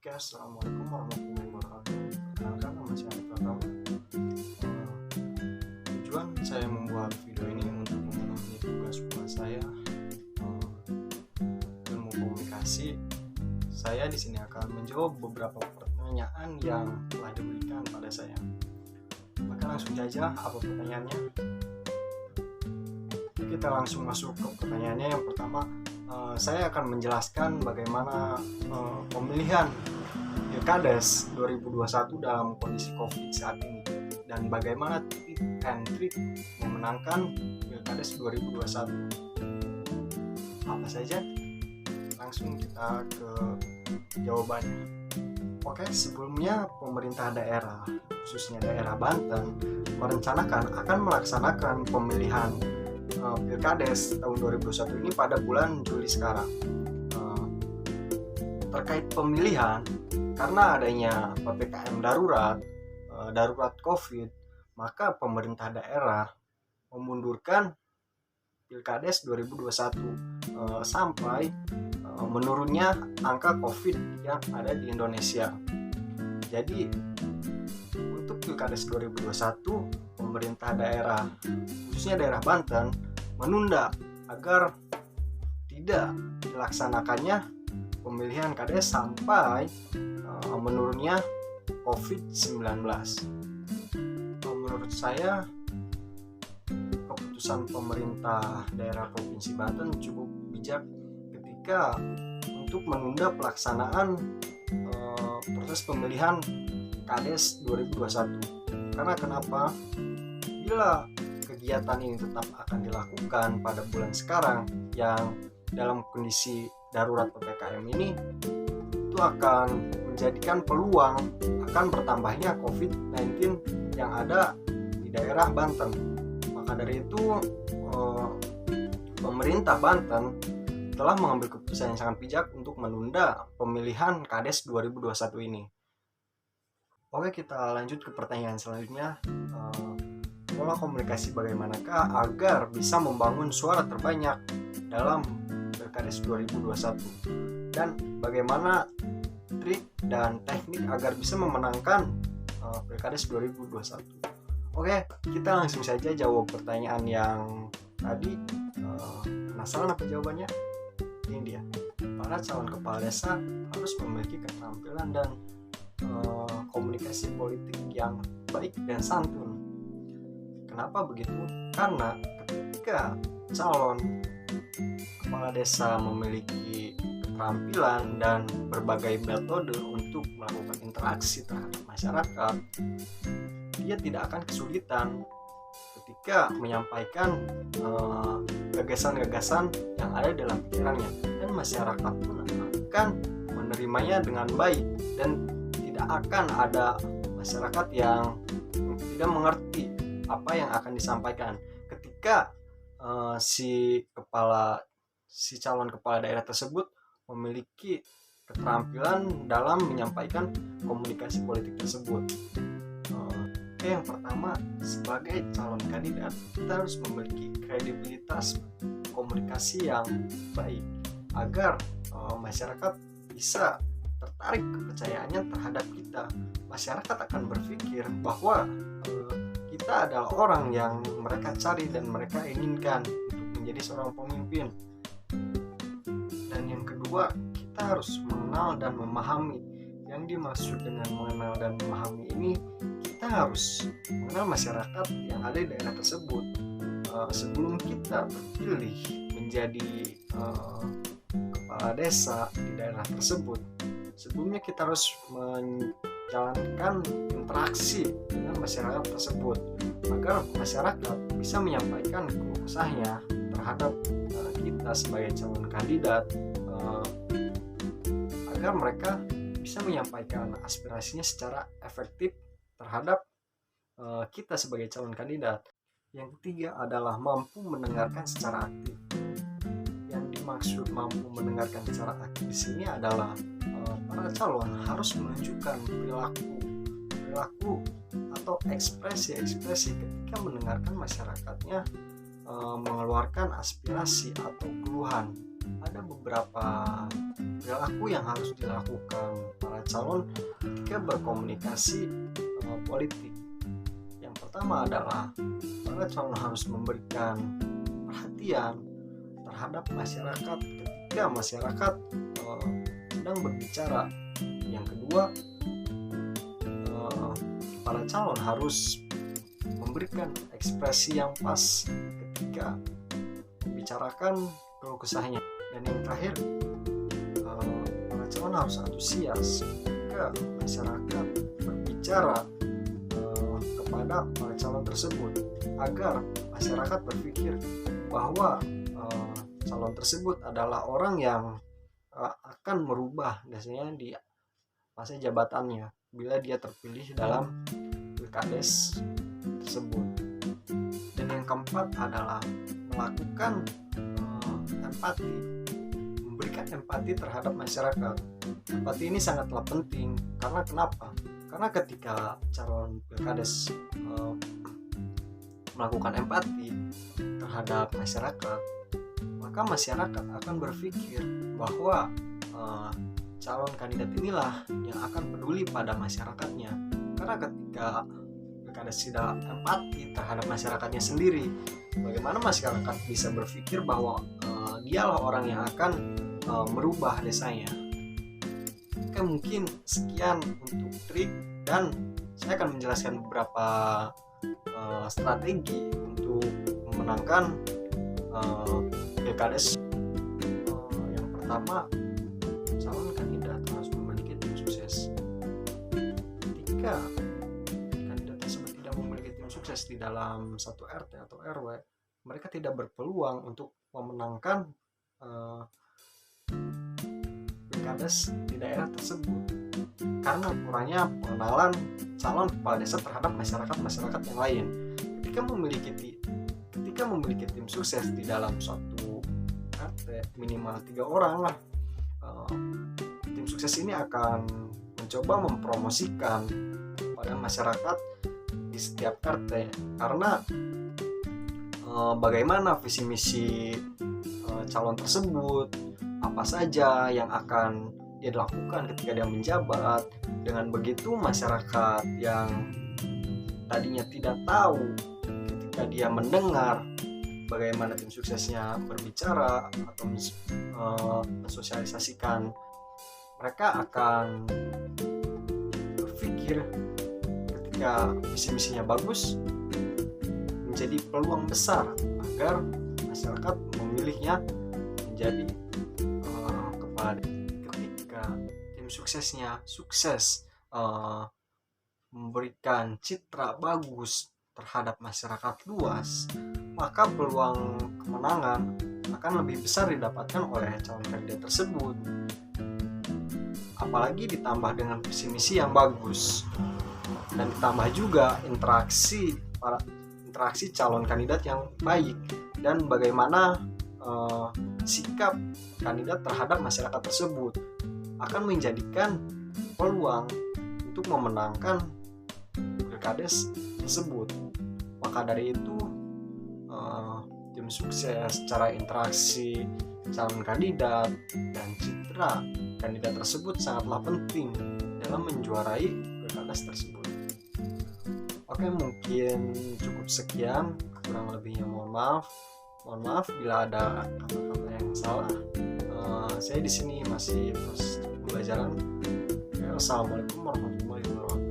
Oke, assalamualaikum warahmatullahi wabarakatuh. Perkenalkan, nama saya Arif Pratama. Tujuan saya membuat video ini untuk memenuhi tugas saya ilmu komunikasi. Saya di sini akan menjawab beberapa pertanyaan yang telah diberikan pada saya. Maka langsung saja, apa pertanyaannya? Kita langsung masuk ke pertanyaannya. Yang pertama, saya akan menjelaskan bagaimana pemilihan Pilkades 2021 dalam kondisi COVID saat ini dan bagaimana tip and trik memenangkan Pilkades 2021. Apa saja? Langsung kita ke jawabannya. Oke, sebelumnya pemerintah daerah, khususnya daerah Banten, merencanakan akan melaksanakan pemilihan Pilkades tahun 2021 ini pada bulan Juli sekarang. Terkait pemilihan, karena adanya PPKM darurat COVID, maka pemerintah daerah memundurkan Pilkades 2021 sampai menurunnya angka COVID yang ada di Indonesia. Jadi untuk Pilkades 2021, pemerintah daerah, khususnya daerah Banten, menunda agar tidak dilaksanakannya pemilihan Kades sampai menurunnya COVID-19. Menurut saya, keputusan pemerintah daerah Provinsi Banten cukup bijak ketika untuk menunda pelaksanaan proses pemilihan Kades 2021. Karena kenapa? Bila kegiatan ini tetap akan dilakukan pada bulan sekarang yang dalam kondisi darurat PPKM ini, itu akan menjadikan peluang akan bertambahnya COVID-19 yang ada di daerah Banten. Maka dari itu pemerintah Banten telah mengambil keputusan yang sangat bijak untuk menunda pemilihan Kades 2021 ini. Oke, kita lanjut ke pertanyaan selanjutnya. Pola komunikasi bagaimanakah agar bisa membangun suara terbanyak dalam Pilkades 2021, dan bagaimana trik dan teknik agar bisa memenangkan Pilkades 2021. Oke, kita langsung saja jawab pertanyaan yang tadi. Penasaran apa jawabannya? Ini dia. Para calon kepala desa harus memiliki keterampilan dan komunikasi politik yang baik dan santun. Kenapa begitu? Karena ketika calon kepala desa memiliki keterampilan dan berbagai metode untuk melakukan interaksi terhadap masyarakat, dia tidak akan kesulitan ketika menyampaikan gagasan-gagasan yang ada dalam pikirannya, dan masyarakat pun akan menerimanya dengan baik, dan tidak akan ada masyarakat yang tidak mengerti apa yang akan disampaikan ketika si calon kepala daerah tersebut memiliki keterampilan dalam menyampaikan komunikasi politik tersebut. Yang pertama, sebagai calon kandidat, kita harus memiliki kredibilitas komunikasi yang baik agar masyarakat bisa tertarik kepercayaannya terhadap kita. Masyarakat akan berpikir bahwa kita adalah orang yang mereka cari dan mereka inginkan untuk menjadi seorang pemimpin. Dan yang kedua, kita harus mengenal dan memahami. Yang dimaksud dengan mengenal dan memahami ini, kita harus mengenal masyarakat yang ada di daerah tersebut. Sebelum kita terpilih menjadi kepala desa di daerah tersebut, sebelumnya kita harus menjalankan interaksi dengan masyarakat tersebut agar masyarakat bisa menyampaikan keluh kesahnya terhadap kita sebagai calon kandidat, agar mereka bisa menyampaikan aspirasinya secara efektif terhadap kita sebagai calon kandidat. Yang ketiga adalah mampu mendengarkan secara aktif. Yang dimaksud mampu mendengarkan secara aktif di sini adalah para calon harus menunjukkan perilaku atau ekspresi ketika mendengarkan masyarakatnya mengeluarkan aspirasi atau keluhan ada beberapa perilaku yang harus dilakukan para calon ketika berkomunikasi politik. Yang pertama adalah para calon harus memberikan perhatian terhadap masyarakat ketika masyarakat sedang berbicara. Yang kedua, para calon harus memberikan ekspresi yang pas ketika membicarakan keluh kesahnya. Dan yang terakhir, para calon harus antusias ketika masyarakat berbicara kepada para calon tersebut, agar masyarakat berpikir bahwa calon tersebut adalah orang yang akan merubah biasanya di masa jabatannya bila dia terpilih dalam pilkades tersebut. Dan yang keempat adalah melakukan empati, memberikan empati terhadap masyarakat. Empati ini sangatlah penting karena kenapa? Karena ketika calon pilkades melakukan empati terhadap masyarakat, maka masyarakat akan berpikir bahwa calon kandidat inilah yang akan peduli pada masyarakatnya. Karena ketika pilkades tidak empati terhadap masyarakatnya sendiri, bagaimana masyarakat bisa berpikir bahwa dialah orang yang akan merubah desanya. Oke, mungkin sekian untuk trik, dan saya akan menjelaskan beberapa strategi untuk memenangkan pilkades. Yang pertama, calon kandidat harus memiliki tim sukses. Ketika kandidat tersebut tidak memiliki tim sukses di dalam satu RT atau RW, mereka tidak berpeluang untuk memenangkan pilkades di daerah tersebut, karena kurangnya pengenalan calon kepala desa terhadap masyarakat yang lain. Ketika memiliki tim sukses di dalam suatu RT, minimal 3 orang lah, tim sukses ini akan mencoba mempromosikan pada masyarakat di setiap RT, karena bagaimana visi misi calon tersebut, apa saja yang akan dia lakukan ketika dia menjabat. Dengan begitu masyarakat yang tadinya tidak tahu, ketika dia mendengar bagaimana tim suksesnya berbicara atau mensosialisasikan, mereka akan berpikir ketika visi-misinya bagus, menjadi peluang besar agar masyarakat memilihnya menjadi kepala. Ketika tim suksesnya sukses memberikan citra bagus terhadap masyarakat luas, maka peluang kemenangan akan lebih besar didapatkan oleh calon kandidat tersebut. Apalagi ditambah dengan visi misi yang bagus, dan ditambah juga interaksi calon kandidat yang baik, dan bagaimana sikap kandidat terhadap masyarakat tersebut akan menjadikan peluang untuk memenangkan pilkades tersebut. Maka dari itu tim sukses, cara interaksi calon kandidat, dan citra kandidat tersebut sangatlah penting dalam menjuarai pilkades tersebut. Oke, mungkin cukup sekian, kurang lebihnya mohon maaf bila ada kata-kata yang salah. Saya di sini masih terus pembelajaran. Assalamualaikum warahmatullahi wabarakatuh.